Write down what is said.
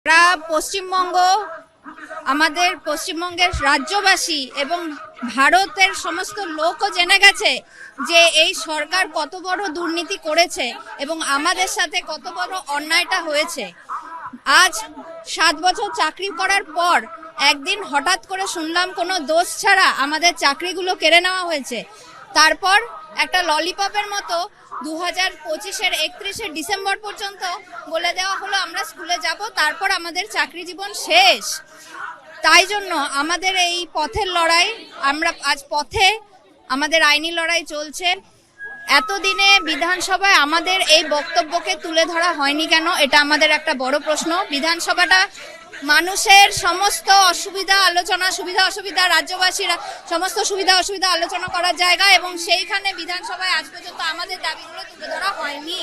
সারা পশ্চিমবঙ্গ, আমাদের পশ্চিমবঙ্গের রাজ্যবাসী এবং ভারতের সমস্ত লোকও জেনে গেছে যে এই সরকার কত বড় দুর্নীতি করেছে এবং আমাদের সাথে কত বড় অন্যায়টা হয়েছে। আজ 7 বছর চাকরি করার পর একদিন হঠাৎ করে শুনলাম কোনো দোষ ছাড়া আমাদের চাকরিগুলো কেড়ে নেওয়া হয়েছে। তারপর একটা ললিপপের মতো 2025-এর 31শে ডিসেম্বর পর্যন্ত বলে দেওয়া হলো আমরা স্কুলে যাব, তারপর আমাদের চাকরি জীবন শেষ। তাই জন্য আমাদের এই পথের লড়াই, আমরা আজ পথে, আমাদের আইনি লড়াই চলছে। এতদিনে বিধানসভায় আমাদের এই বক্তব্যকে তুলে ধরা হয়নি কেন, এটা আমাদের একটা বড় প্রশ্ন। বিধানসভাটা মানুষের সমস্ত অসুবিধা আলোচনা, সুবিধা অসুবিধা, রাজ্যবাসীরা সমস্ত সুবিধা অসুবিধা আলোচনা করার জায়গা, এবং সেইখানে বিধানসভায় আজ পর্যন্ত আমাদের দাবিগুলো তুলে ধরা হয়নি।